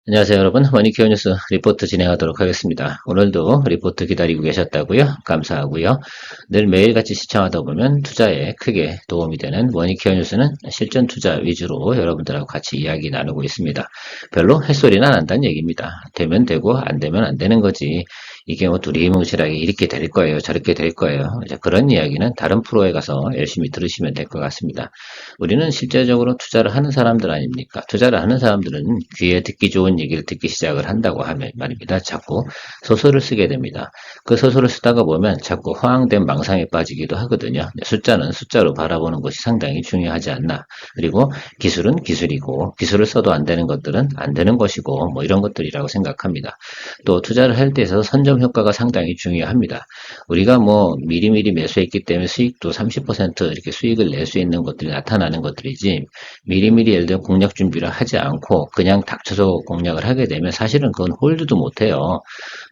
안녕하세요 여러분, 머니케어 뉴스 리포트 진행하도록 하겠습니다. 오늘도 리포트 기다리고 계셨다고요? 감사하고요. 늘 매일같이 시청하다 보면 투자에 크게 도움이 되는 머니케어 뉴스는 실전 투자 위주로 여러분들하고 같이 이야기 나누고 있습니다. 별로 햇소리는 안 한다는 얘기입니다. 되면 되고 안 되면 안 되는 거지. 이게 뭐 두리뭉실하게 이렇게 될 거예요, 저렇게 될 거예요. 그런 이야기는 다른 프로에 가서 열심히 들으시면 될 것 같습니다. 우리는 실제적으로 투자를 하는 사람들 아닙니까? 투자를 하는 사람들은 귀에 듣기 좋은 얘기를 듣기 시작을 한다고 하면 말입니다. 자꾸 소설을 쓰게 됩니다. 그 소설을 쓰다가 보면 자꾸 허황된 망상에 빠지기도 하거든요. 숫자는 숫자로 바라보는 것이 상당히 중요하지 않나. 그리고 기술은 기술이고 기술을 써도 안 되는 것들은 안 되는 것이고 뭐 이런 것들이라고 생각합니다. 또 투자를 할 때 있어서 선점 효과가 상당히 중요합니다. 우리가 뭐 미리미리 매수했기 때문에 수익도 30% 이렇게 수익을 낼 수 있는 것들이 나타나는 것들이지 미리미리 예를 들어 공략 준비를 하지 않고 그냥 닥쳐서 공략을 하게 되면 사실은 그건 홀드도 못해요.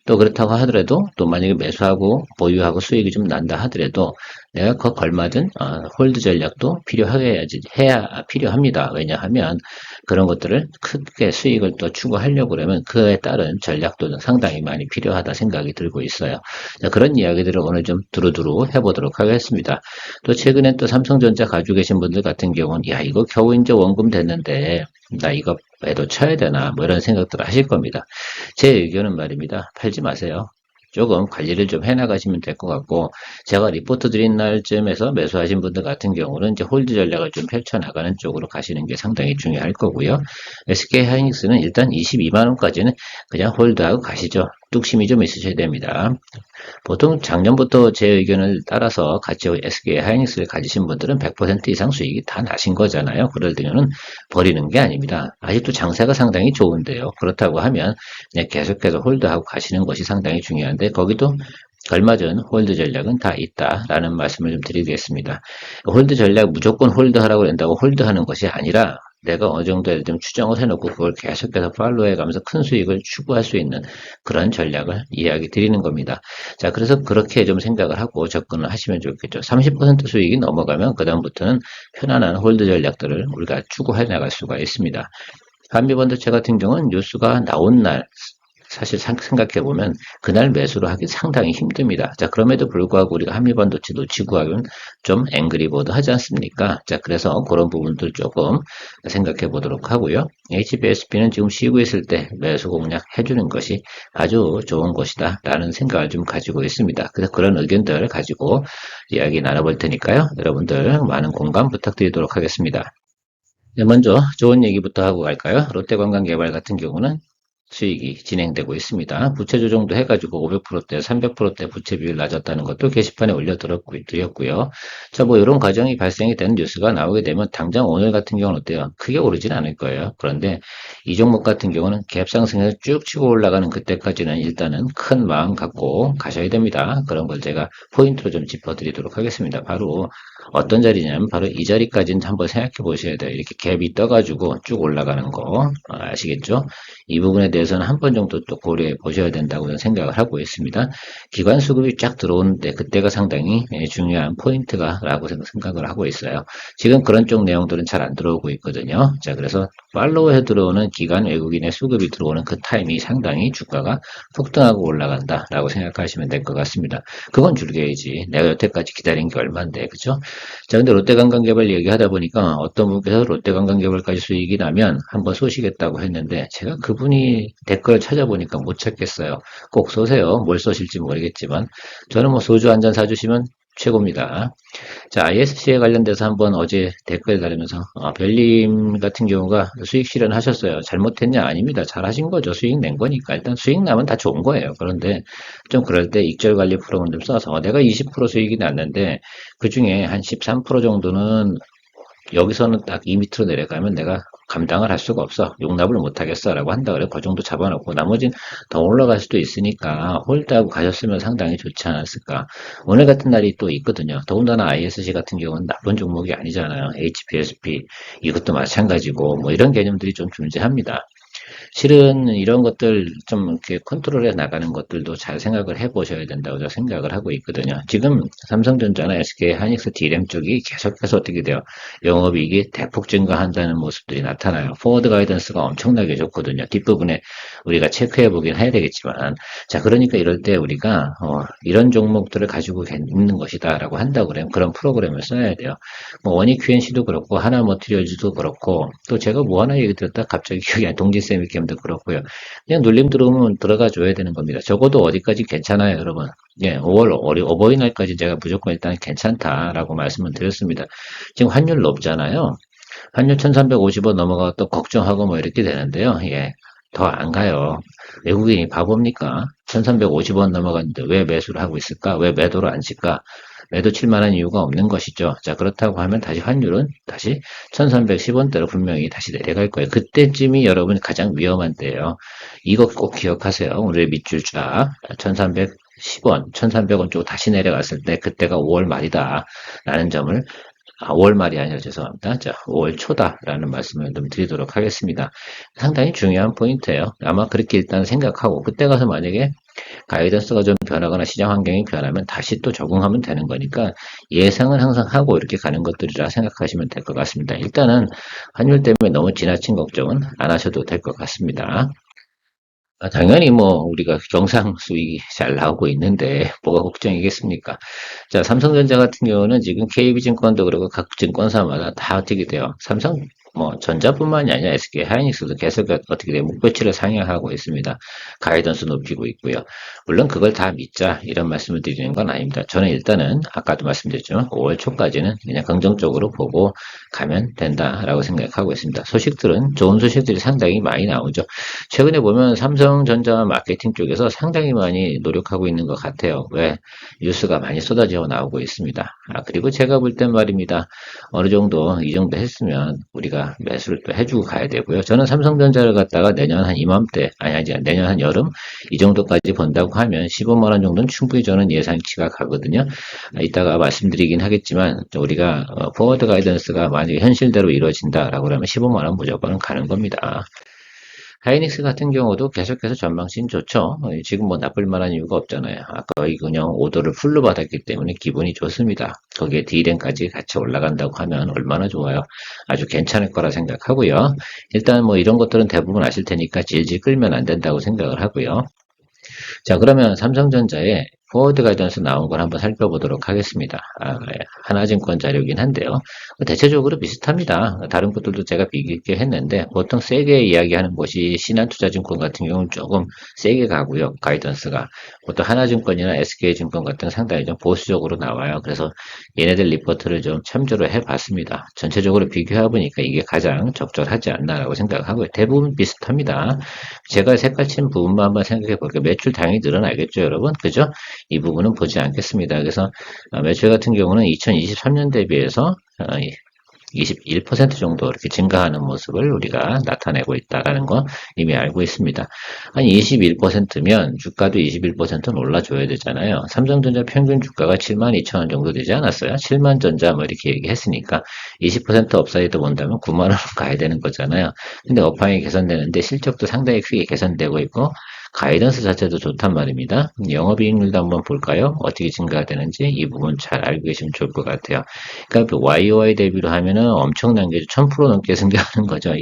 또 그렇다고 하더라도 또 만약에 매수하고 보유하고 수익이 좀 난다 하더라도 내가 그 걸맞은 홀드 전략도 해야 필요합니다. 왜냐하면 그런 것들을 크게 수익을 또 추구하려고 그러면 그에 따른 전략도 상당히 많이 필요하다 생각이 들고 있어요. 자, 그런 이야기들을 오늘 좀 두루두루 해보도록 하겠습니다. 또 최근에 또 삼성전자 가지고 계신 분들 같은 경우는 야 이거 겨우 이제 원금 됐는데 나 이거 매도 쳐야 되나 뭐 이런 생각들을 하실 겁니다. 제 의견은 말입니다. 팔지 마세요. 조금 관리를 좀 해나가시면 될 것 같고 제가 리포트 드린 날쯤에서 매수하신 분들 같은 경우는 이제 홀드 전략을 좀 펼쳐나가는 쪽으로 가시는 게 상당히 중요할 거고요. SK하이닉스는 일단 22만 원까지는 그냥 홀드하고 가시죠. 뚝심이 좀 있으셔야 됩니다. 보통 작년부터 제 의견을 따라서 같이 SK하이닉스를 가지신 분들은 100% 이상 수익이 다 나신 거잖아요. 그럴 때는 버리는 게 아닙니다. 아직도 장세가 상당히 좋은데요. 그렇다고 하면 그냥 계속해서 홀드하고 가시는 것이 상당히 중요한데 거기도 걸맞은 홀드 전략은 다 있다라는 말씀을 좀 드리겠습니다. 홀드 전략 무조건 홀드하라고 한다고 홀드하는 것이 아니라 내가 어느 정도 예를 들면 추정을 해놓고 그걸 계속해서 팔로우해 가면서 큰 수익을 추구할 수 있는 그런 전략을 이야기 드리는 겁니다. 자, 그래서 그렇게 좀 생각을 하고 접근을 하시면 좋겠죠. 30% 수익이 넘어가면 그다음부터는 편안한 홀드 전략들을 우리가 추구해 나갈 수가 있습니다. 한미반도체 같은 경우는 뉴스가 나온 날 사실 생각해보면 그날 매수를 하기 상당히 힘듭니다. 자, 그럼에도 불구하고 우리가 한미반도체 놓치고 하면 좀 앵그리버드 하지 않습니까? 자, 그래서 그런 부분들 조금 생각해 보도록 하고요. HBSP는 지금 쉬고 있을 때 매수 공략 해주는 것이 아주 좋은 것이다 라는 생각을 좀 가지고 있습니다. 그래서 그런 의견들 가지고 이야기 나눠볼 테니까요. 여러분들 많은 공감 부탁드리도록 하겠습니다. 네, 먼저 좋은 얘기부터 하고 갈까요? 롯데관광개발 같은 경우는 수익이 진행되고 있습니다. 부채 조정도 해가지고 500%대, 300%대 부채 비율 낮았다는 것도 게시판에 올려드렸고요. 자, 뭐 이런 과정이 발생이 되는 뉴스가 나오게 되면 당장 오늘 같은 경우는 어때요? 크게 오르진 않을 거예요. 그런데 이 종목 같은 경우는 갭 상승해서 쭉 치고 올라가는 그때까지는 일단은 큰 마음 갖고 가셔야 됩니다. 그런 걸 제가 포인트로 좀 짚어드리도록 하겠습니다. 바로 어떤 자리냐면 바로 이 자리까지는 한번 생각해 보셔야 돼요. 이렇게 갭이 떠가지고 쭉 올라가는 거 아시겠죠? 이 부분에 대해서는 한 번 정도 또 고려해 보셔야 된다고 저는 생각을 하고 있습니다. 기관 수급이 쫙 들어오는데 그때가 상당히 중요한 포인트가 라고 생각을 하고 있어요. 지금 그런 쪽 내용들은 잘 안 들어오고 있거든요. 자, 그래서 팔로우에 들어오는 기관 외국인의 수급이 들어오는 그 타임이 상당히 주가가 폭등하고 올라간다라고 생각하시면 될 것 같습니다. 그건 줄여야지. 내가 여태까지 기다린 게 얼만데, 그죠? 자, 근데 롯데관광개발 얘기하다 보니까 어떤 분께서 롯데관광개발까지 수익이 나면 한번 쏘시겠다고 했는데 제가 그분이 댓글 찾아보니까 못 찾겠어요. 꼭 쏘세요. 뭘 쏘실지 모르겠지만 저는 뭐 소주 한 잔 사주시면 최고입니다. 자, ISC에 관련돼서 한번 어제 댓글 달으면서 별님 같은 경우가 수익 실현하셨어요. 잘못했냐? 아닙니다. 잘하신 거죠. 수익 낸 거니까. 일단 수익 나면 다 좋은 거예요. 그런데 좀 그럴 때 익절 관리 프로그램 좀 써서 내가 20% 수익이 났는데 그 중에 한 13% 정도는 여기서는 딱 이 밑으로 내려가면 내가 감당을 할 수가 없어. 용납을 못 하겠어. 라고 한다 그래. 그 정도 잡아놓고 나머지는 더 올라갈 수도 있으니까 홀드하고 가셨으면 상당히 좋지 않았을까. 오늘 같은 날이 또 있거든요. 더군다나 ISC 같은 경우는 나쁜 종목이 아니잖아요. HPSP 이것도 마찬가지고 뭐 이런 개념들이 좀 존재합니다. 실은 이런 것들 좀 이렇게 컨트롤해 나가는 것들도 잘 생각을 해 보셔야 된다고 저는 생각을 하고 있거든요. 지금 삼성전자나 SK 하이닉스 D램 쪽이 계속해서 어떻게 돼요? 영업이익이 대폭 증가한다는 모습들이 나타나요. 포워드 가이던스가 엄청나게 좋거든요. 뒷부분에 우리가 체크해 보긴 해야 되겠지만, 자, 그러니까 이럴 때 우리가 이런 종목들을 가지고 있는 것이다라고 한다고 그러면 그런 프로그램을 써야 돼요. 뭐 원익 QNC도 그렇고 하나 머티리얼즈도 그렇고 또 제가 뭐 하나 얘기 들었다 갑자기 기억이 안 동지세미캠도 그렇고요. 그냥 눌림 들어오면 들어가 줘야 되는 겁니다. 적어도 어디까지 괜찮아요, 여러분. 예, 5월 어버이날까지 제가 무조건 일단 괜찮다라고 말씀을 드렸습니다. 지금 환율 높잖아요. 환율 1350원 넘어가 또 걱정하고 뭐 이렇게 되는데요. 예. 더 안 가요. 외국인이 바보입니까? 1350원 넘어갔는데 왜 매수를 하고 있을까? 왜 매도를 안 칠까? 매도 칠 만한 이유가 없는 것이죠. 자, 그렇다고 하면 다시 환율은 다시 1310원대로 분명히 다시 내려갈 거예요. 그때쯤이 여러분 가장 위험한 때예요. 이거 꼭 기억하세요. 오늘의 밑줄 쫙 1310원, 1300원 쪽 다시 내려갔을 때 그때가 5월 말이다. 라는 점을 5월 말이 아니라 죄송합니다. 자, 5월 초다라는 말씀을 좀 드리도록 하겠습니다. 상당히 중요한 포인트예요. 아마 그렇게 일단 생각하고 그때 가서 만약에 가이던스가 좀 변하거나 시장 환경이 변하면 다시 또 적응하면 되는 거니까 예상은 항상 하고 이렇게 가는 것들이라 생각하시면 될 것 같습니다. 일단은 환율 때문에 너무 지나친 걱정은 안 하셔도 될 것 같습니다. 당연히 뭐 우리가 경상 수익이 잘 나오고 있는데 뭐가 걱정이겠습니까? 자, 삼성전자 같은 경우는 지금 KB증권도 그렇고 각 증권사마다 다 어떻게 돼요? 삼성 뭐 전자뿐만이 아니라 SK 하이닉스도 계속 어떻게 돼요? 목표치를 상향하고 있습니다. 가이던스 높이고 있고요. 물론 그걸 다 믿자 이런 말씀을 드리는 건 아닙니다. 저는 일단은 아까도 말씀드렸지만 5월 초까지는 그냥 긍정적으로 보고 가면 된다라고 생각하고 있습니다. 소식들은 좋은 소식들이 상당히 많이 나오죠. 최근에 보면 삼성전자 마케팅 쪽에서 상당히 많이 노력하고 있는 것 같아요. 왜? 뉴스가 많이 쏟아져 나오고 있습니다. 그리고 제가 볼 땐 말입니다. 어느 정도 이 정도 했으면 우리가 매수를 또 해주고 가야 되고요. 저는 삼성전자를 갖다가 내년 한 이맘때, 아니, 내년 한 여름 이 정도까지 본다고 하면 15만 원 정도는 충분히 저는 예상치가 가거든요. 이따가 말씀드리긴 하겠지만 우리가 포워드 가이던스가 만약에 현실대로 이루어진다라고 하면 15만 원 무조건 가는 겁니다. 하이닉스 같은 경우도 계속해서 전망치는 좋죠. 지금 뭐 나쁠 만한 이유가 없잖아요. 아까 그냥 오더를 풀로 받았기 때문에 기분이 좋습니다. 거기에 D랜까지 같이 올라간다고 하면 얼마나 좋아요. 아주 괜찮을 거라 생각하고요. 일단 뭐 이런 것들은 대부분 아실 테니까 질질 끌면 안 된다고 생각을 하고요. 자, 그러면 삼성전자의 포워드 가이던스 나온 걸 한번 살펴보도록 하겠습니다. 네. 하나증권 자료긴 한데요. 대체적으로 비슷합니다. 다른 것들도 제가 비교했게 했는데 보통 세게 이야기하는 곳이 신한투자증권 같은 경우는 조금 세게 가고요. 가이던스가 보통 하나증권이나 SK증권 같은 상당히 좀 보수적으로 나와요. 그래서 얘네들 리포트를 좀 참조를 해봤습니다. 전체적으로 비교해보니까 이게 가장 적절하지 않나라고 생각하고요. 대부분 비슷합니다. 제가 색깔친 부분만 한번 생각해 볼게요. 매출 당연히 늘어나겠죠, 여러분. 그죠? 이 부분은 보지 않겠습니다. 그래서 매출 같은 경우는 2023년 대비해서 21% 정도 이렇게 증가하는 모습을 우리가 나타내고 있다라는 거 이미 알고 있습니다. 한 21%면 주가도 21%는 올라줘야 되잖아요. 삼성전자 평균 주가가 72,000원 정도 되지 않았어요? 7만 전자 뭐 이렇게 얘기했으니까 20% 업사이드 본다면 9만 원 가야 되는 거잖아요. 근데 업황이 개선되는데 실적도 상당히 크게 개선되고 있고 가이던스 자체도 좋단 말입니다. 영업이익률도 한번 볼까요? 어떻게 증가가 되는지 이 부분 잘 알고 계시면 좋을 것 같아요. 그러니까 YOY 대비로 하면은 엄청난 게 1000% 넘게 증가하는 거죠.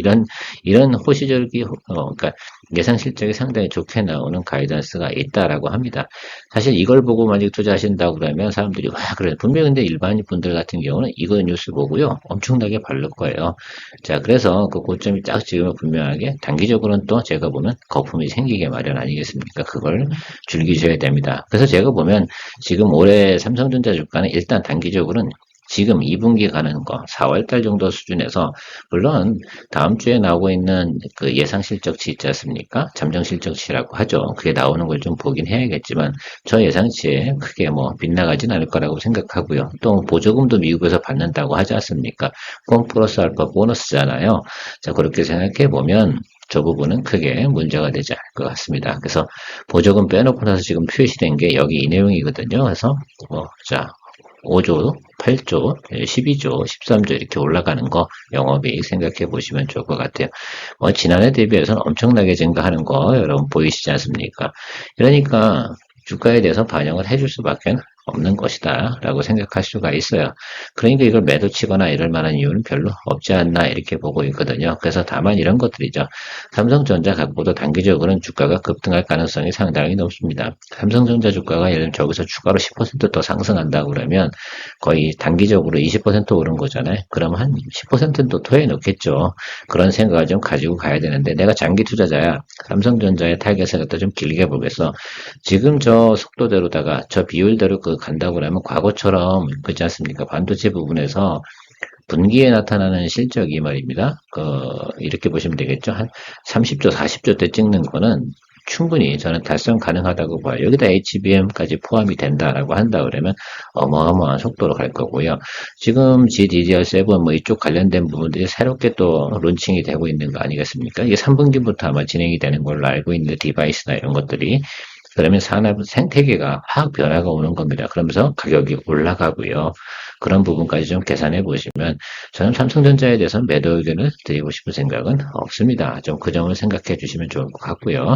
이런 호시적이 그러니까 예상 실적이 상당히 좋게 나오는 가이던스가 있다라고 합니다. 사실 이걸 보고 만약 투자하신다고 그러면 사람들이 와 그래 분명히 근데 일반인 분들 같은 경우는 이거 뉴스 보고요 엄청나게 바를 거예요. 자 그래서 그 고점이 딱 지금 분명하게 단기적으로는 또 제가 보면 거품이 생기게 마련 아니겠습니까? 그걸 즐기셔야 됩니다. 그래서 제가 보면 지금 올해 삼성전자 주가는 일단 단기적으로는 지금 2분기 가는 거 4월달 정도 수준에서 물론 다음 주에 나오고 있는 그 예상 실적치 있지 않습니까? 잠정 실적치라고 하죠. 그게 나오는 걸 좀 보긴 해야겠지만 저 예상치에 크게 뭐 빗나가진 않을 거라고 생각하고요. 또 보조금도 미국에서 받는다고 하지 않습니까? 뽕 플러스 알파 보너스잖아요. 자 그렇게 생각해 보면 저 부분은 크게 문제가 되지 않을 것 같습니다. 그래서 보조금 빼놓고 나서 지금 표시된 게 여기 이 내용이거든요. 그래서 자 5조, 8조, 12조, 13조 이렇게 올라가는 거 영업이익 생각해 보시면 좋을 것 같아요. 지난해 대비해서는 엄청나게 증가하는 거 여러분 보이시지 않습니까? 그러니까 주가에 대해서 반영을 해줄 수밖에 없는 것이다 라고 생각할 수가 있어요. 그러니까 이걸 매도 치거나 이럴 만한 이유는 별로 없지 않나 이렇게 보고 있거든요. 그래서 다만 이런 것들이죠. 삼성전자 갖고도 단기적으로는 주가가 급등할 가능성이 상당히 높습니다. 삼성전자 주가가 예를 들면 저기서 추가로 10%더 상승한다고 그러면 거의 단기적으로 20% 오른 거잖아요. 그럼 한 10%는 또 토해 놓겠죠. 그런 생각을 좀 가지고 가야 되는데 내가 장기 투자자야. 삼성전자의 타겟을 갖다 좀 길게 보겠어. 지금 저 속도대로다가 저 비율대로 간다고 하면 과거처럼 그렇지 않습니까? 반도체 부분에서 분기에 나타나는 실적이 말입니다. 이렇게 보시면 되겠죠. 한 30조, 40조 대 찍는 거는 충분히 저는 달성 가능하다고 봐요. 여기다 HBM까지 포함이 된다라고 한다 그러면 어마어마한 속도로 갈 거고요. 지금 GDDR7 뭐 이쪽 관련된 부분들이 새롭게 또 론칭이 되고 있는 거 아니겠습니까? 이게 3분기부터 아마 진행이 되는 걸로 알고 있는데 디바이스나 이런 것들이 그러면 산업 생태계가 확 변화가 오는 겁니다. 그러면서 가격이 올라가고요. 그런 부분까지 좀 계산해 보시면 저는 삼성전자에 대해서 매도 의견을 드리고 싶은 생각은 없습니다. 좀 그 점을 생각해 주시면 좋을 것 같고요.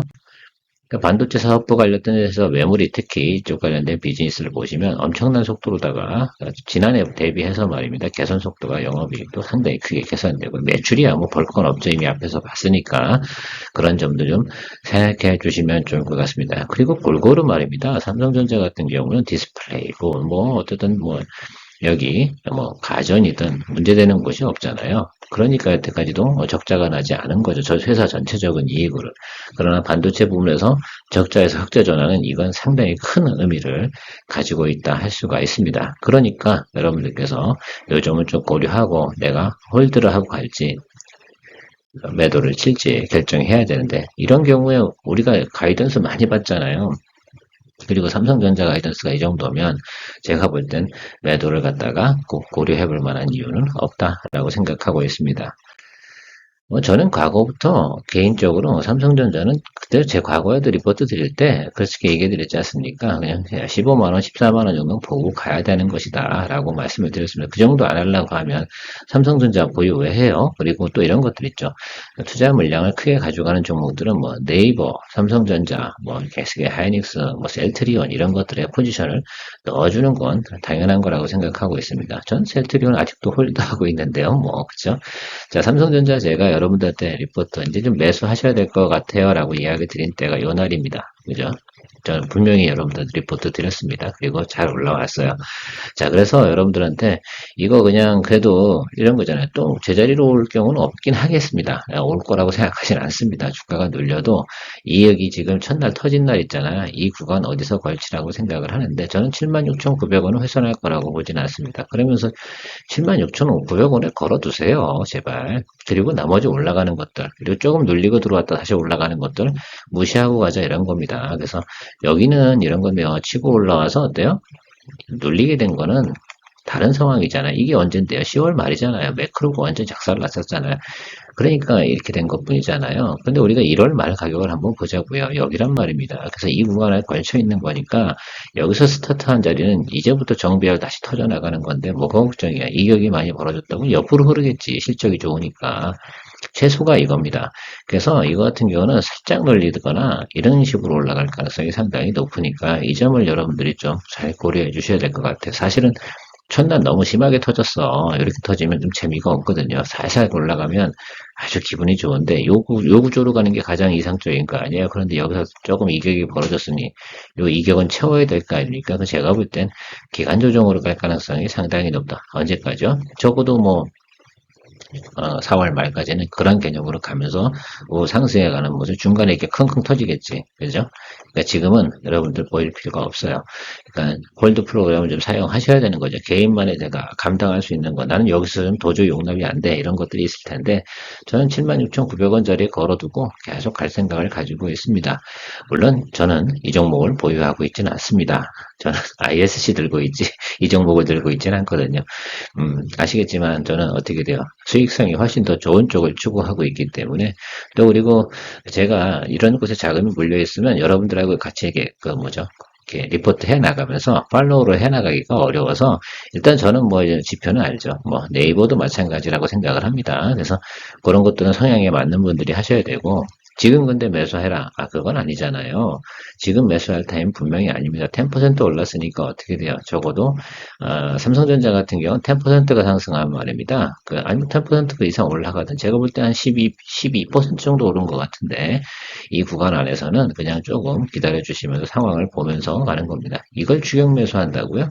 그러니까 반도체 사업부 관련돼서 매물이 특히 이쪽 관련된 비즈니스를 보시면 엄청난 속도로다가 지난해 대비해서 말입니다. 개선 속도가 영업이익도 상당히 크게 개선되고 매출이야 뭐 볼 건 없죠. 이미 앞에서 봤으니까 그런 점도 좀 생각해 주시면 좋을 것 같습니다. 그리고 골고루 말입니다. 삼성전자 같은 경우는 디스플레이고 뭐 어쨌든 뭐 여기 뭐 가전이든 문제되는 곳이 없잖아요. 그러니까 여태까지도 적자가 나지 않은 거죠. 저 회사 전체적인 이익으로. 그러나 반도체 부분에서 적자에서 흑자 전환은 이건 상당히 큰 의미를 가지고 있다 할 수가 있습니다. 그러니까 여러분들께서 요 점을 좀 고려하고 내가 홀드를 하고 갈지 매도를 칠지 결정해야 되는데 이런 경우에 우리가 가이던스 많이 받잖아요. 그리고 삼성전자 가이던스가 이 정도면 제가 볼 땐 매도를 갖다가 꼭 고려해 볼 만한 이유는 없다라고 생각하고 있습니다. 저는 과거부터 개인적으로 삼성전자는 그때 제 과거에도 리포트 드릴 때 그렇게 얘기해 드렸지 않습니까? 그냥 15만원, 14만원 정도 보고 가야 되는 것이다 라고 말씀을 드렸습니다. 그 정도 안 하려고 하면 삼성전자 보유 왜 해요? 그리고 또 이런 것들 있죠. 투자 물량을 크게 가져가는 종목들은 뭐 네이버, 삼성전자, 뭐 SK 하이닉스, 뭐 셀트리온 이런 것들의 포지션을 넣어주는 건 당연한 거라고 생각하고 있습니다. 전 셀트리온 아직도 홀드하고 있는데요. 뭐 그죠? 자, 삼성전자 제가 여러분들한테 리포트 이제 좀 매수하셔야 될 것 같아요 라고 이야기 드린 때가 요 날입니다. 그죠? 저는 분명히 여러분들 리포트 드렸습니다. 그리고 잘 올라왔어요. 자, 그래서 여러분들한테 이거 그냥 그래도 이런 거잖아요. 또 제자리로 올 경우는 없긴 하겠습니다. 올 거라고 생각하진 않습니다. 주가가 눌려도 이익이 지금 첫날 터진 날 있잖아요. 이 구간 어디서 걸치라고 생각을 하는데 저는 76,900원을 훼손할 거라고 보진 않습니다. 그러면서 76,900원에 걸어두세요. 제발. 그리고 나머지 올라가는 것들 그리고 조금 눌리고 들어왔다 다시 올라가는 것들 무시하고 가자 이런 겁니다. 그래서 여기는 이런 건데요. 치고 올라와서 어때요? 눌리게 된 거는 다른 상황이잖아요. 이게 언젠데요? 10월 말이잖아요. 매크로가 완전 작살을 났었잖아요. 그러니까 이렇게 된 것 뿐이잖아요. 근데 우리가 1월 말 가격을 한번 보자고요. 여기란 말입니다. 그래서 이 구간에 걸쳐 있는 거니까 여기서 스타트한 자리는 이제부터 정비할 다시 터져나가는 건데 뭐가 걱정이야. 이격이 많이 벌어졌다고 옆으로 흐르겠지. 실적이 좋으니까. 최소가 이겁니다. 그래서 이거 같은 경우는 살짝 놀리거나 이런 식으로 올라갈 가능성이 상당히 높으니까 이 점을 여러분들이 좀 잘 고려해 주셔야 될 것 같아요. 사실은 첫날 너무 심하게 터졌어. 이렇게 터지면 좀 재미가 없거든요. 살살 올라가면 아주 기분이 좋은데 요 구조로 가는 게 가장 이상적인 거 아니에요? 그런데 여기서 조금 이격이 벌어졌으니 요 이격은 채워야 될 거 아닙니까? 그래서 제가 볼 땐 기간 조정으로 갈 가능성이 상당히 높다. 언제까지요? 적어도 뭐 4월 말까지는 그런 개념으로 가면서 상승해가는 모습 중간에 이렇게 킁킁 터지겠지. 그죠? 그러니까 지금은 여러분들 보일 필요가 없어요. 그러니까 홀드 프로그램을 좀 사용하셔야 되는 거죠. 개인만의 내가 감당할 수 있는 거. 나는 여기서 좀 도저히 용납이 안 돼. 이런 것들이 있을 텐데 저는 76,900원짜리 걸어두고 계속 갈 생각을 가지고 있습니다. 물론 저는 이 종목을 보유하고 있지는 않습니다. 저는 ISC 들고 있지 이 종목을 들고 있지는 않거든요. 아시겠지만 저는 어떻게 돼요? 수익성이 훨씬 더 좋은 쪽을 추구하고 있기 때문에 또 그리고 제가 이런 곳에 자금이 물려 있으면 여러분들하고 같이 이게 그 뭐죠? 이렇게 리포트 해 나가면서 팔로우를 해 나가기가 어려워서 일단 저는 뭐 이제 지표는 알죠. 뭐 네이버도 마찬가지라고 생각을 합니다. 그래서 그런 것들은 성향에 맞는 분들이 하셔야 되고 지금 근데 매수해라. 그건 아니잖아요. 지금 매수할 타임 분명히 아닙니다. 10% 올랐으니까 어떻게 돼요? 적어도 삼성전자 같은 경우는 10%가 상승하면 말입니다. 아니면 10%그 이상 올라가든 제가 볼 때 한 12% 정도 오른 것 같은데 이 구간 안에서는 그냥 조금 기다려 주시면서 상황을 보면서 가는 겁니다. 이걸 추격 매수한다고요?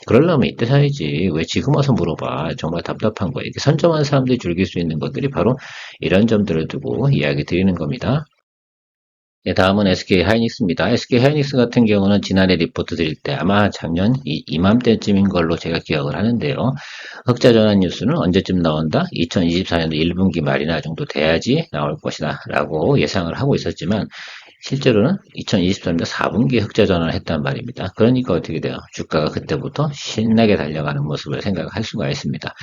그러려면 이때 사야지. 왜 지금 와서 물어봐. 정말 답답한 거예요. 이렇게 선점한 사람들이 즐길 수 있는 것들이 바로 이런 점들을 두고 이야기 드리는 겁니다. 네, 다음은 SK 하이닉스입니다. SK 하이닉스 같은 경우는 지난해 리포트 드릴 때 아마 작년 이맘때쯤인 걸로 제가 기억을 하는데요. 흑자 전환 뉴스는 언제쯤 나온다? 2024년도 1분기 말이나 정도 돼야지 나올 것이다 라고 예상을 하고 있었지만 실제로는 2023년 4분기에 흑자 전환을 했단 말입니다. 그러니까 어떻게 돼요? 주가가 그때부터 신나게 달려가는 모습을 생각할 수가 있습니다.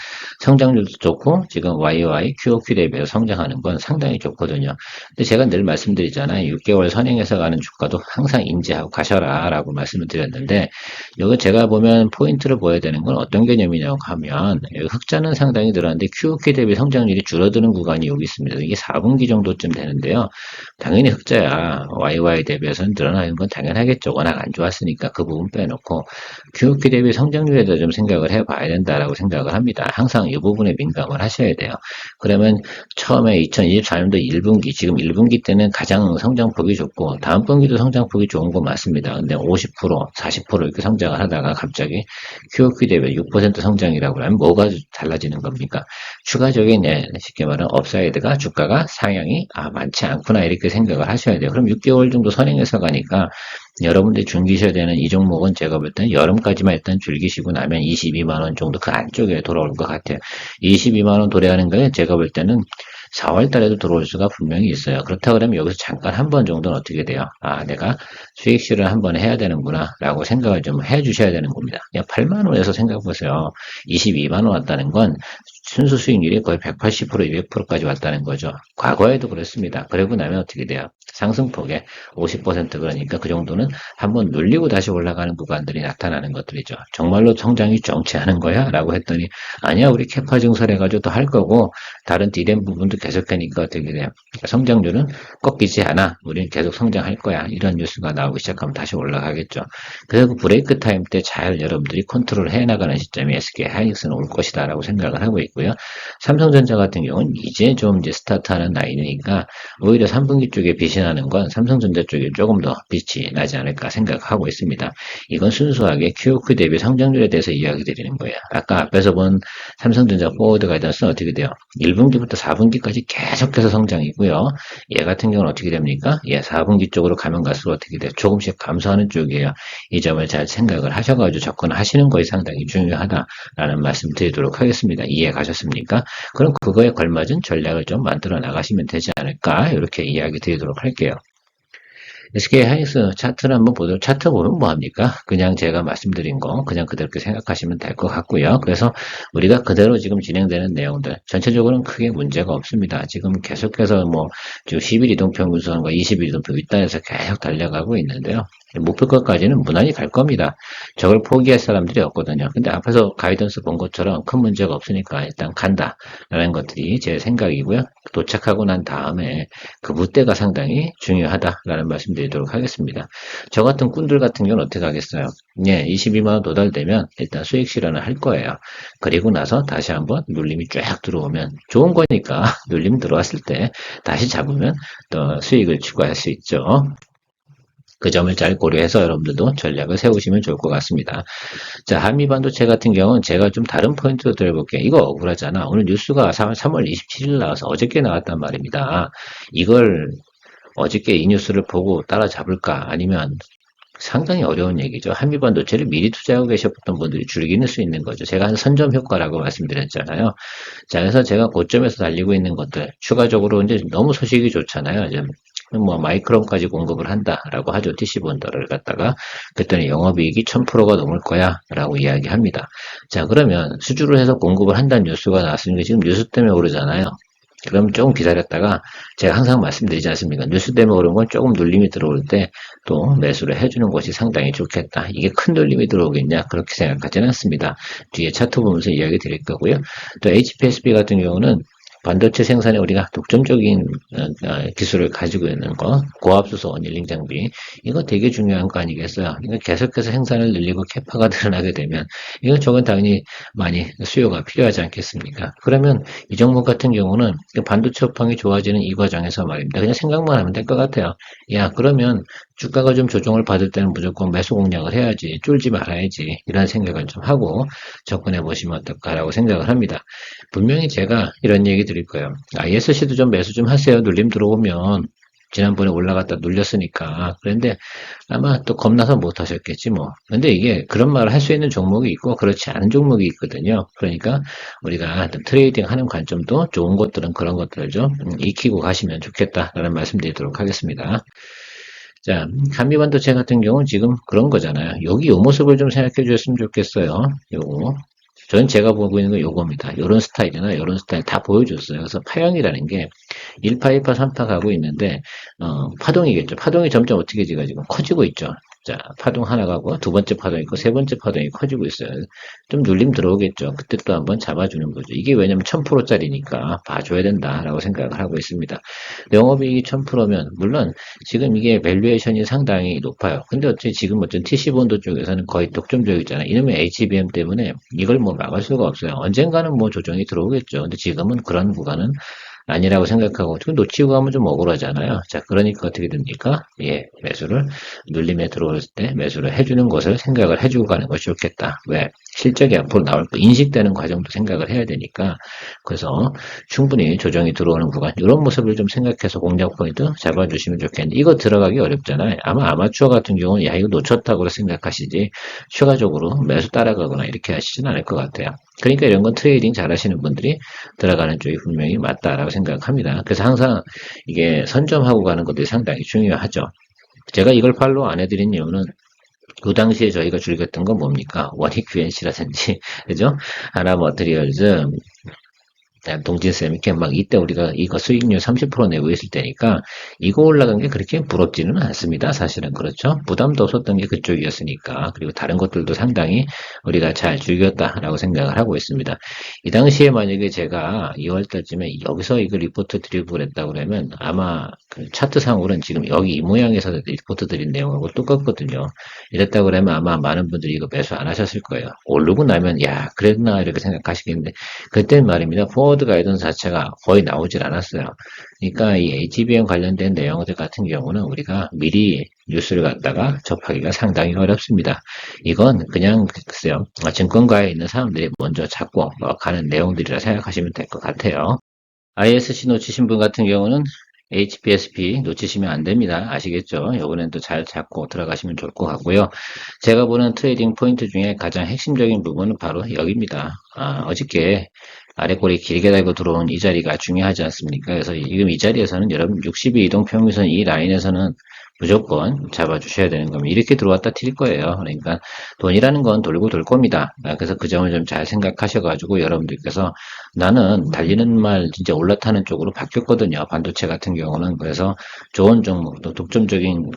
성장률도 좋고 지금 YOY, QOQ 대비해서 성장하는 건 상당히 좋거든요. 근데 제가 늘 말씀드리잖아요. 6개월 선행해서 가는 주가도 항상 인지하고 가셔라 라고 말씀을 드렸는데 이거 제가 보면 포인트를 보여야 되는 건 어떤 개념이냐고 하면 흑자는 상당히 늘었는데 QOQ 대비 성장률이 줄어드는 구간이 여기 있습니다. 이게 4분기 정도쯤 되는데요. 당연히 흑자야. YY 대비해서는 늘어나는 건 당연하겠죠. 워낙 안 좋았으니까 그 부분 빼놓고 QOQ 대비 성장률에 대해서 좀 생각을 해봐야 된다라고 생각을 합니다. 항상 이 부분에 민감을 하셔야 돼요. 그러면 처음에 2024년도 1분기, 지금 1분기 때는 가장 성장폭이 좋고 다음 분기도 성장폭이 좋은 건 맞습니다. 근데 50%, 40% 이렇게 성장을 하다가 갑자기 QOQ 대비 6% 성장이라고 하면 뭐가 달라지는 겁니까? 추가적인 쉽게 말하면 업사이드가 주가가 상향이 많지 않구나 이렇게 생각을 하셔야 돼요. 그럼 6개월 정도 선행해서 가니까 여러분들이 즐기셔야 되는 이 종목은 제가 볼 때는 여름까지만 일단 즐기시고 나면 22만 원 정도 그 안쪽에 돌아올 것 같아요. 22만 원 도래하는 거에 제가 볼 때는 4월 달에도 들어올 수가 분명히 있어요. 그렇다 그러면 여기서 잠깐 한 번 정도는 어떻게 돼요? 내가 수익 실현 한번 해야 되는구나 라고 생각을 좀 해 주셔야 되는 겁니다. 그냥 8만 원에서 생각해 보세요. 22만 원 왔다는 건 순수 수익률이 거의 180%, 200%까지 왔다는 거죠. 과거에도 그랬습니다. 그러고 나면 어떻게 돼요? 상승폭에 50% 그러니까 그 정도는 한번 눌리고 다시 올라가는 구간들이 나타나는 것들이죠. 정말로 성장이 정체하는 거야? 라고 했더니 아니야 우리 캐파 증설해가지고 또 할 거고 다른 디램 부분도 계속하니까 어떻게 돼요? 성장률은 꺾이지 않아. 우리는 계속 성장할 거야. 이런 뉴스가 나오기 시작하면 다시 올라가겠죠. 그래서 그 브레이크 타임 때 잘 여러분들이 컨트롤 해나가는 시점이 SK 하이닉스는 올 것이다 라고 생각을 하고 있고요. 삼성전자 같은 경우는 이제 좀 이제 스타트하는 나이니까 오히려 3분기 쪽에 빛이 나는 건 삼성전자 쪽에 조금 더 빛이 나지 않을까 생각하고 있습니다. 이건 순수하게 QOQ 대비 성장률에 대해서 이야기 드리는 거예요. 아까 앞에서 본 삼성전자 포워드 가이던스는 어떻게 돼요? 1분기부터 4분기까지 계속해서 성장이고요. 얘 같은 경우는 어떻게 됩니까? 4분기 쪽으로 가면 갈수록 어떻게 돼요? 조금씩 감소하는 쪽이에요. 이 점을 잘 생각을 하셔가지고 접근하시는 것이 상당히 중요하다라는 말씀 드리도록 하겠습니다. 이해 가셨습니까? 그럼 그거에 걸맞은 전략을 좀 만들어 나가시면 되지 않을까? 이렇게 이야기 드리도록 할게요. SK 하이닉스 차트를 한번 보도록 차트 보면 뭐합니까? 그냥 제가 말씀드린 거 그냥 그대로 생각하시면 될 것 같고요. 그래서 우리가 그대로 지금 진행되는 내용들 전체적으로는 크게 문제가 없습니다. 지금 계속해서 뭐 지금 10일 이동평균선과 20일 이동평균 윗단에서 계속 달려가고 있는데요. 목표가까지는 무난히 갈 겁니다. 저걸 포기할 사람들이 없거든요. 근데 앞에서 가이던스 본 것처럼 큰 문제가 없으니까 일단 간다라는 것들이 제 생각이고요. 도착하고 난 다음에 그 무대가 상당히 중요하다라는 말씀 드리도록 하겠습니다. 저 같은 꾼들 같은 경우는 어떻게 하겠어요? 22만 원 도달되면 일단 수익 실현을 할 거예요. 그리고 나서 다시 한번 눌림이 쫙 들어오면 좋은 거니까 눌림 들어왔을 때 다시 잡으면 또 수익을 추가할 수 있죠. 그 점을 잘 고려해서 여러분들도 전략을 세우시면 좋을 것 같습니다. 자, 한미반도체 같은 경우는 제가 좀 다른 포인트로 들어볼게요. 이거 억울하잖아. 오늘 뉴스가 3월 27일 나와서 어저께 나왔단 말입니다. 이걸 어저께 이 뉴스를 보고 따라잡을까? 아니면 상당히 어려운 얘기죠. 한미반도체를 미리 투자하고 계셨던 분들이 줄기는 수 있는 거죠. 제가 한 선점 효과라고 말씀드렸잖아요. 자, 그래서 제가 고점에서 달리고 있는 것들, 추가적으로 이제 너무 소식이 좋잖아요. 이제 뭐 마이크론까지 공급을 한다라고 하죠. TC본더를 갖다가 그랬더니 영업이익이 1000%가 넘을 거야 라고 이야기합니다. 자, 그러면 수주를 해서 공급을 한다는 뉴스가 나왔으니까 지금 뉴스 때문에 오르잖아요. 그럼 조금 기다렸다가 제가 항상 말씀드리지 않습니까? 뉴스 때문에 오른 건 조금 눌림이 들어올 때 또 매수를 해주는 것이 상당히 좋겠다. 이게 큰 눌림이 들어오겠냐? 그렇게 생각하지는 않습니다. 뒤에 차트 보면서 이야기 드릴 거고요. 또 HPSB 같은 경우는 반도체 생산에 우리가 독점적인 기술을 가지고 있는 거, 고압수소 원일링 장비, 이거 되게 중요한 거 아니겠어요? 이거 계속해서 생산을 늘리고 캐파가 늘어나게 되면, 이건 저건 당연히 많이 수요가 필요하지 않겠습니까? 그러면 이 종목 같은 경우는 반도체 업황이 좋아지는 이 과정에서 말입니다. 그냥 생각만 하면 될 것 같아요. 야, 그러면 주가가 좀 조정을 받을 때는 무조건 매수 공략을 해야지, 쫄지 말아야지, 이런 생각을 좀 하고 접근해 보시면 어떨까라고 생각을 합니다. 분명히 제가 이런 얘기 드릴 거예요. ISC도 좀 매수 좀 하세요. 눌림 들어오면. 지난번에 올라갔다 눌렸으니까. 그런데 아마 또 겁나서 못 하셨겠지 뭐. 근데 이게 그런 말을 할 수 있는 종목이 있고 그렇지 않은 종목이 있거든요. 그러니까 우리가 트레이딩 하는 관점도 좋은 것들은 그런 것들을 좀 익히고 가시면 좋겠다라는 말씀 드리도록 하겠습니다. 자, 한미반도체 같은 경우는 지금 그런 거잖아요. 여기 요 모습을 좀 생각해 주셨으면 좋겠어요. 요거. 저는 제가 보고 있는 건 요겁니다. 요런 스타일이나 요런 스타일 다 보여줬어요. 그래서 파형이라는 게 1파, 2파, 3파 가고 있는데 파동이겠죠. 파동이 점점 어떻게 지금 커지고 있죠. 자, 파동 하나 가고 두 번째 파동 있고 세 번째 파동이 커지고 있어요. 좀 눌림 들어오겠죠. 그때 또 한번 잡아주는 거죠. 이게 왜냐면 1000%짜리니까 봐줘야 된다라고 생각을 하고 있습니다. 영업이익이 1000%면 물론 지금 이게 밸류에이션이 상당히 높아요. 근데 어차피 지금 어떤 TC본도 쪽에서는 거의 독점적이잖아요. 이놈의 HBM 때문에 이걸 뭐 막을 수가 없어요. 언젠가는 뭐 조정이 들어오겠죠. 근데 지금은 그런 구간은 아니라고 생각하고 지금 놓치고 가면 좀 억울하잖아요. 자, 그러니까 어떻게 됩니까? 예, 매수를 눌림에 들어올 때 매수를 해주는 것을 생각을 해주고 가는 것이 좋겠다. 왜? 실적이 앞으로 나올 거 인식되는 과정도 생각을 해야 되니까 그래서 충분히 조정이 들어오는 구간 이런 모습을 좀 생각해서 공략 포인트 잡아주시면 좋겠는데 이거 들어가기 어렵잖아요. 아마 아마추어 같은 경우는 야 이거 놓쳤다고 생각하시지 추가적으로 매수 따라가거나 이렇게 하시진 않을 것 같아요. 그러니까 이런 건 트레이딩 잘 하시는 분들이 들어가는 쪽이 분명히 맞다라고 생각합니다. 그래서 항상 이게 선점하고 가는 것들이 상당히 중요하죠. 제가 이걸 팔로우 안 해드린 이유는 그 당시에 저희가 즐겼던 건 뭡니까? 원익 QNC라든지, 그죠? 하나머트리얼즈, 동진쌤, 이렇게 막 이때 우리가 이거 수익률 30% 내고 있을 때니까 이거 올라간 게 그렇게 부럽지는 않습니다. 사실은 그렇죠. 부담도 없었던 게 그쪽이었으니까. 그리고 다른 것들도 상당히 우리가 잘 즐겼다라고 생각을 하고 있습니다. 이 당시에 만약에 제가 2월 달쯤에 여기서 이거 리포트 드리고 그랬다 그러면 아마 그 차트상으로는 지금 여기 이 모양에서 리포트 드린 내용하고 똑같거든요. 이랬다 그러면 아마 많은 분들이 이거 매수 안 하셨을 거예요. 오르고 나면 야 그랬나 이렇게 생각하시겠는데 그때 말입니다. 포워드 가이던스 자체가 거의 나오질 않았어요. 그러니까 이 HBM 관련된 내용들 같은 경우는 우리가 미리 뉴스를 갖다가 접하기가 상당히 어렵습니다. 이건 그냥 글쎄요. 증권가에 있는 사람들이 먼저 찾고 가는 내용들이라 생각하시면 될 것 같아요. ISC 놓치신 분 같은 경우는 HPSP 놓치시면 안 됩니다. 아시겠죠? 이번엔 또 잘 잡고 들어가시면 좋을 것 같고요. 제가 보는 트레이딩 포인트 중에 가장 핵심적인 부분은 바로 여기입니다. 어저께 아래꼬리 길게 달고 들어온 이 자리가 중요하지 않습니까? 그래서 지금 이 자리에서는 여러분 60일 이동 평균선 이 라인에서는 무조건 잡아주셔야 되는 겁니다. 이렇게 들어왔다 튈 거예요. 그러니까 돈이라는 건 돌고 돌 겁니다. 그래서 그 점을 좀 잘 생각하셔가지고 여러분들께서 나는 달리는 말 진짜 올라타는 쪽으로 바뀌었거든요. 반도체 같은 경우는. 그래서 좋은 종목, 또 독점적인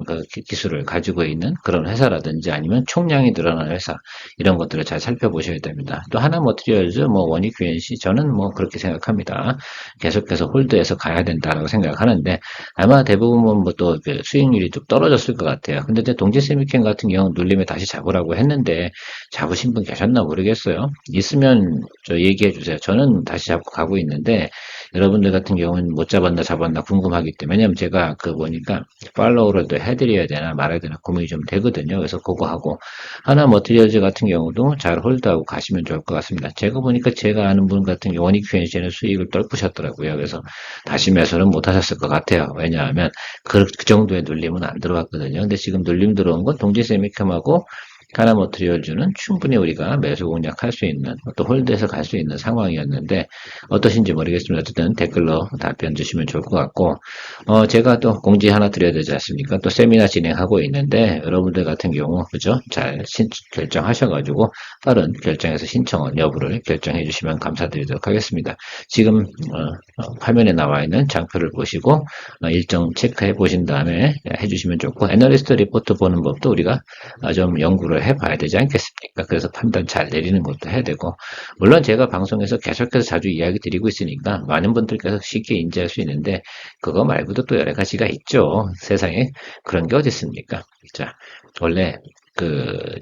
그 기술을 가지고 있는 그런 회사라든지 아니면 총량이 늘어나는 회사 이런 것들을 잘 살펴보셔야 됩니다. 또 하나 머티리얼즈, 뭐 원익 QNC 저는 뭐 그렇게 생각합니다. 계속해서 홀드해서 가야 된다라고 생각하는데 아마 대부분 뭐또 그 수익률이 좀 떨어졌을 것 같아요. 근데 동지세미캠 같은 경우는 눌림에 다시 잡으라고 했는데 잡으신 분 계셨나 모르겠어요. 있으면 저 얘기해 주세요. 저는 다시 잡고 가고 있는데 여러분들 같은 경우는 못 잡았나 궁금하기 때문에 왜냐면 제가 그 보니까 팔로우를 해드려야 되나 말아야 되나 고민이 좀 되거든요. 그래서 그거 하고 하나 머티리얼즈 같은 경우도 잘 홀드하고 가시면 좋을 것 같습니다. 제가 보니까 제가 아는 분 같은 경우 원익 QNC는 수익을 떨구셨더라고요. 그래서 다시 매수는 못 하셨을 것 같아요. 왜냐하면 그 정도의 눌림은 안 들어왔거든요. 근데 지금 눌림 들어온 건 동지세미캠하고 하나모트리얼주는 충분히 우리가 매수 공략할 수 있는 또 홀드해서 갈 수 있는 상황이었는데 어떠신지 모르겠습니다. 어쨌든 댓글로 답변 주시면 좋을 것 같고 제가 또 공지 하나 드려야 되지 않습니까? 또 세미나 진행하고 있는데 여러분들 같은 경우 그죠? 잘 결정하셔가지고 빠른 결정해서 신청원 여부를 결정해 주시면 감사드리도록 하겠습니다. 지금 화면에 나와 있는 장표를 보시고 일정 체크해 보신 다음에 해주시면 좋고 애널리스트 리포트 보는 법도 우리가 좀 연구를 해봐야 되지 않겠습니까? 그래서 판단 잘 내리는 것도 해야 되고 물론 제가 방송에서 계속해서 자주 이야기 드리고 있으니까 많은 분들께서 쉽게 인지할 수 있는데 그거 말고도 또 여러 가지가 있죠. 세상에 그런 게 어디 있습니까? 자, 원래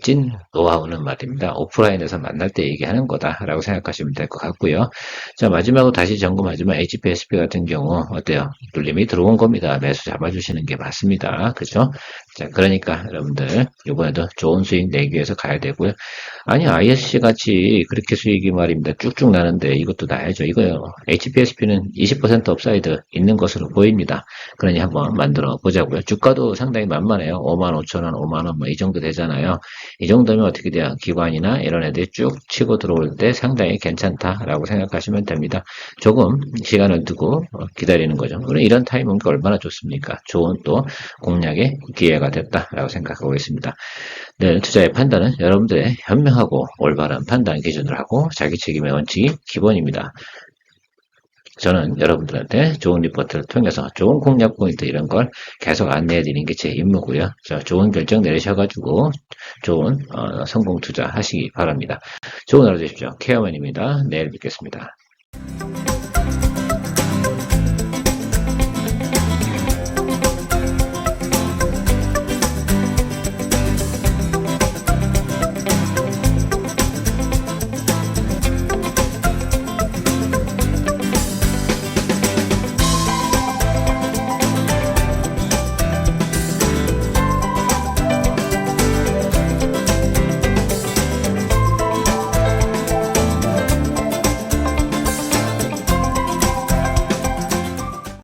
찐 노하우는 말입니다. 오프라인에서 만날 때 얘기하는 거다라고 생각하시면 될 것 같고요. 자, 마지막으로 다시 점검하지만 HPSP 같은 경우 어때요? 눌림이 들어온 겁니다. 매수 잡아주시는 게 맞습니다. 그죠? 자, 그러니까 여러분들 이번에도 좋은 수익 내기 위해서 가야 되고요. 아니 ISC 같이 그렇게 수익이 말입니다. 쭉쭉 나는데 이것도 나야죠. 이거요. HPSP는 20% 업사이드 있는 것으로 보입니다. 그러니 한번 만들어 보자고요. 주가도 상당히 만만해요. 55,000원, 5만원 뭐 이 정도 되잖아요. 이 정도면 어떻게 돼요? 기관이나 이런 애들이 쭉 치고 들어올 때 상당히 괜찮다라고 생각하시면 됩니다. 조금 시간을 두고 기다리는 거죠. 물론 이런 타이밍이 얼마나 좋습니까? 좋은 또 공략의 기회가 됐다라고 생각하고 있습니다. 네, 투자의 판단은 여러분들의 현명하고 올바른 판단 기준을 하고 자기 책임의 원칙이 기본입니다. 저는 여러분들한테 좋은 리포트를 통해서 좋은 공략 포인트 이런 걸 계속 안내해 드리는 게 제 임무고요. 좋은 결정 내리셔가지고 좋은 성공 투자 하시기 바랍니다. 좋은 하루 되십시오. 케어맨입니다. 내일 뵙겠습니다.